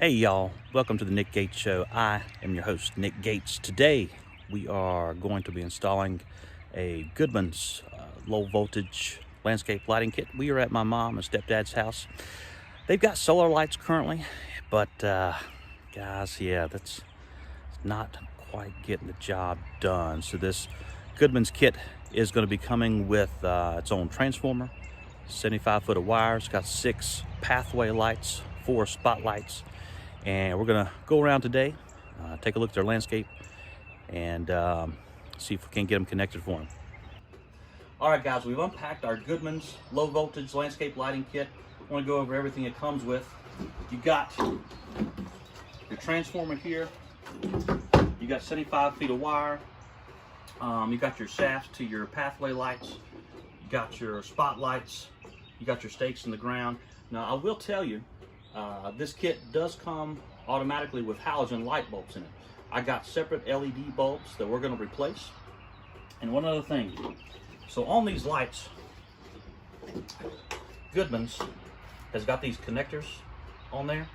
Hey y'all, welcome to the Nick Gates Show. I am your host, Nick Gates. Today we are going to be installing a Goodman's low voltage landscape lighting kit. We are at my mom and stepdad's house. They've got solar lights currently, but guys, yeah, that's not quite getting the job done. So this Goodman's kit is going to be coming with its own transformer, 75 foot of wire. It's got 6 pathway lights, 4 spotlights. And we're gonna go around today, take a look at their landscape, and see if we can get them connected for them. All right, guys, we've unpacked our Goodman's low voltage landscape lighting kit. I want to go over everything it comes with. You got your transformer here. You got 75 feet of wire. You got your shafts to your pathway lights. You got your spotlights. You got your stakes in the ground. Now, I will tell you, this kit does come automatically with halogen light bulbs in it. I got separate LED bulbs that we're going to replace. And one other thing, so on these lights, Goodman's has got these connectors on there.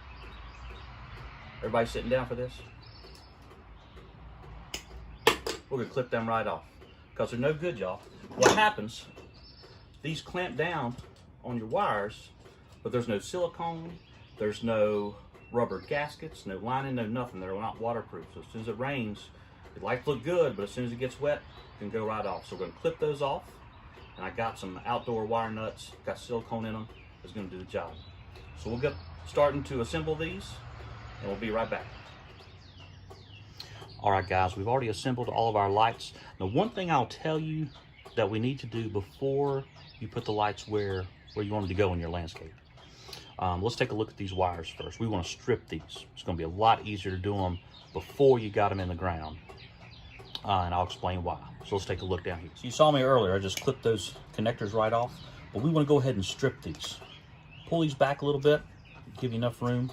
Everybody sitting down for this? We're going to clip them right off because they're no good, y'all. What happens, these clamp down on your wires, but there's no silicone. There's no rubber gaskets, no lining, no nothing. They're not waterproof. So as soon as it rains, the lights look good, but as soon as it gets wet, it can go right off. So we're going to clip those off. And I got some outdoor wire nuts, got silicone in them. It's going to do the job. So we'll get starting to assemble these, and we'll be right back. All right, guys, we've already assembled all of our lights. Now, one thing I'll tell you that we need to do before you put the lights where you want them to go in your landscape. Let's take a look at these wires first. We want to strip these. It's going to be a lot easier to do them before you got them in the ground. And I'll explain why. So let's take a look down here. So you saw me earlier, I just clipped those connectors right off. But we want to go ahead and strip these. Pull these back a little bit, give you enough room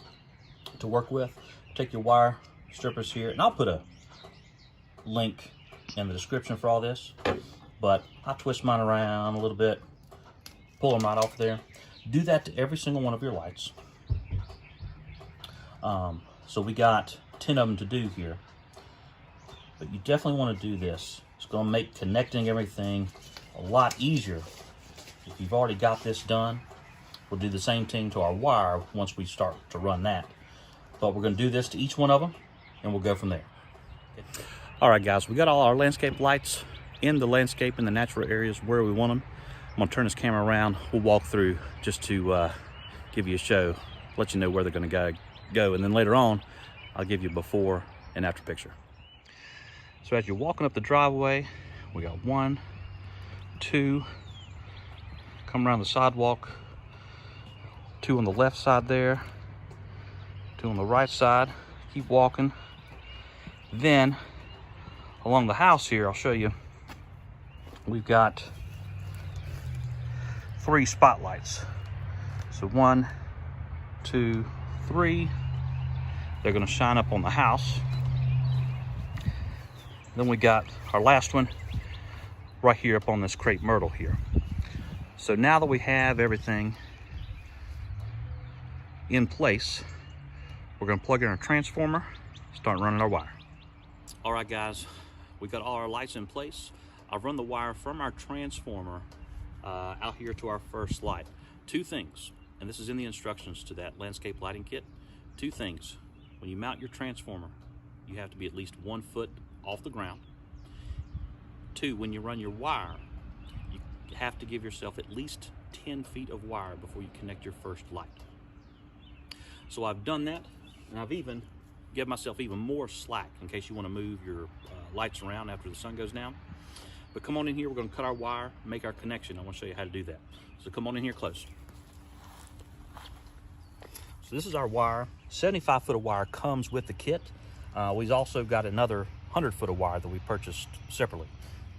to work with. Take your wire strippers here, and I'll put a link in the description for all this. But I twist mine around a little bit, pull them right off there. Do that to every single one of your lights. So we got 10 of them to do here. But you definitely want to do this. It's going to make connecting everything a lot easier. If you've already got this done, we'll do the same thing to our wire once we start to run that. But we're going to do this to each one of them, and we'll go from there. All right, guys, we got all our landscape lights in the landscape in the natural areas where we want them. I'm gonna turn this camera around. We'll walk through just to give you a show, let you know where they're gonna go, and then later on, I'll give you a before and after picture. So as you're walking up the driveway, we got 1, 2, come around the sidewalk, 2 on the left side there, 2 on the right side, keep walking. Then along the house here, I'll show you, we've got 3 spotlights. So 1, 2, 3. They're going to shine up on the house. Then we got our last one right here up on this crepe myrtle here. So now that we have everything in place, we're going to plug in our transformer, start running our wire. All right, guys, we got all our lights in place. I've run the wire from our transformer out here to our first light. 2 things, and this is in the instructions to that landscape lighting kit. 2 things. When you mount your transformer, you have to be at least 1 foot off the ground. 2, when you run your wire, you have to give yourself at least 10 feet of wire before you connect your first light. So I've done that, and I've even given myself even more slack in case you want to move your lights around after the sun goes down. But come on in here, we're going to cut our wire, make our connection. I want to show you how to do that. So come on in here close. So this is our wire. 75 foot of wire comes with the kit. We've also got another 100 foot of wire that we purchased separately.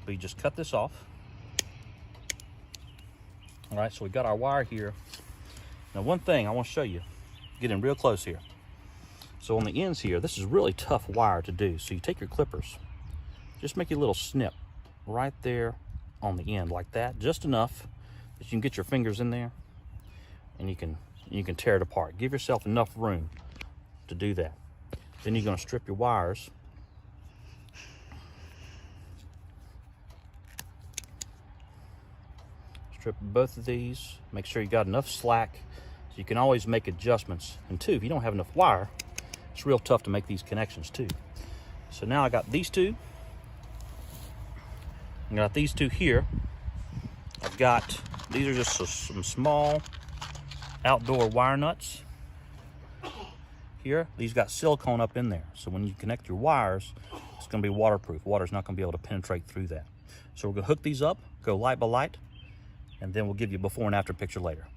We just cut this off. All right, so we got our wire here. Now one thing I want to show you, get in real close here. So on the ends here, this is really tough wire to do. So you take your clippers, just make a little snip right there on the end like that, just enough that you can get your fingers in there and you can tear it apart. Give yourself enough room to do that. Then you're going to strip your wires. Strip both of these. Make sure you got enough slack so you can always make adjustments. And two, if you don't have enough wire, it's real tough to make these connections too. So now I got these two. I got these two here. I've got, these are just some small outdoor wire nuts. Here, these got silicone up in there. So when you connect your wires, it's gonna be waterproof. Water's not gonna be able to penetrate through that. So we're gonna hook these up, go light by light, and then we'll give you a before and after picture later.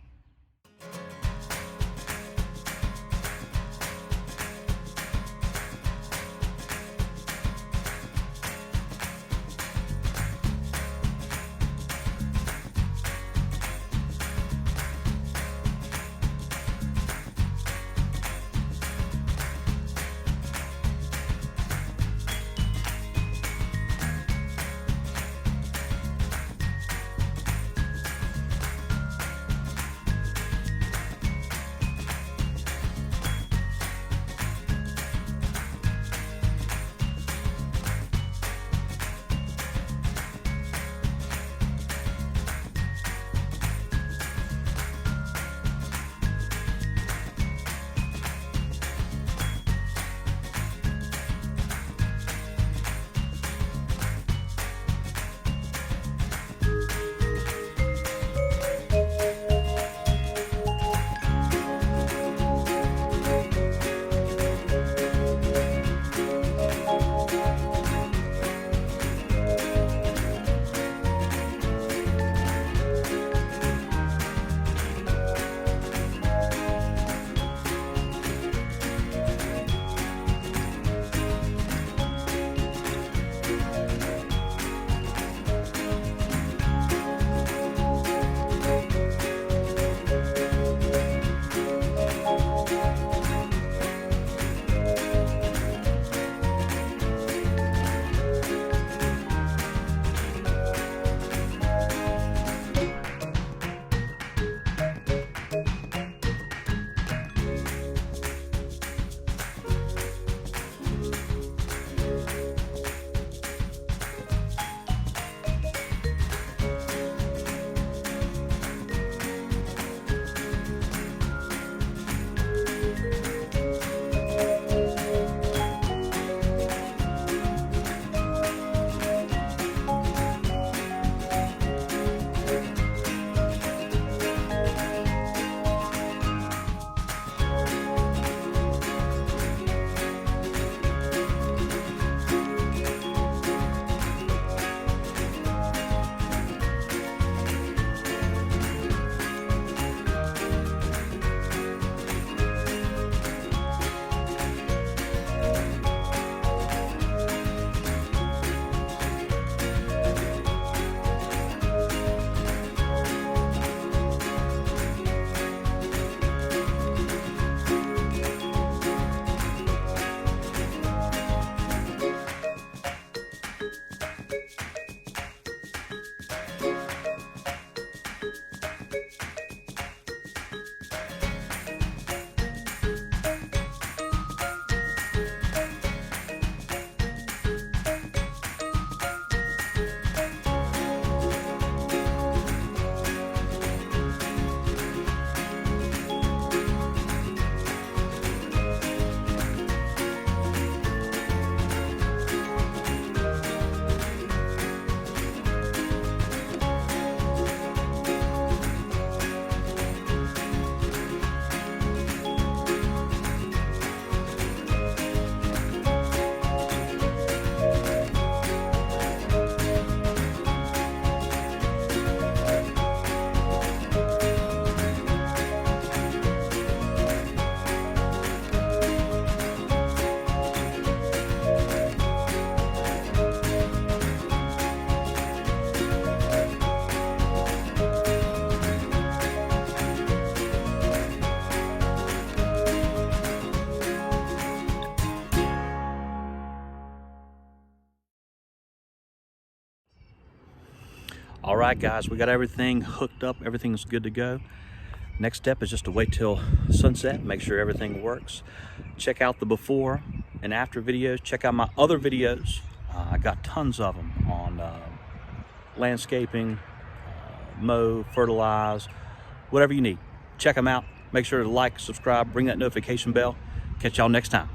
All right, guys, we got everything hooked up. Everything's good to go. Next step is just to wait till sunset, make sure everything works. Check out the before and after videos. Check out my other videos. I got tons of them on landscaping, mow, fertilize, whatever you need. Check them out. Make sure to like, subscribe, ring that notification bell. Catch y'all next time.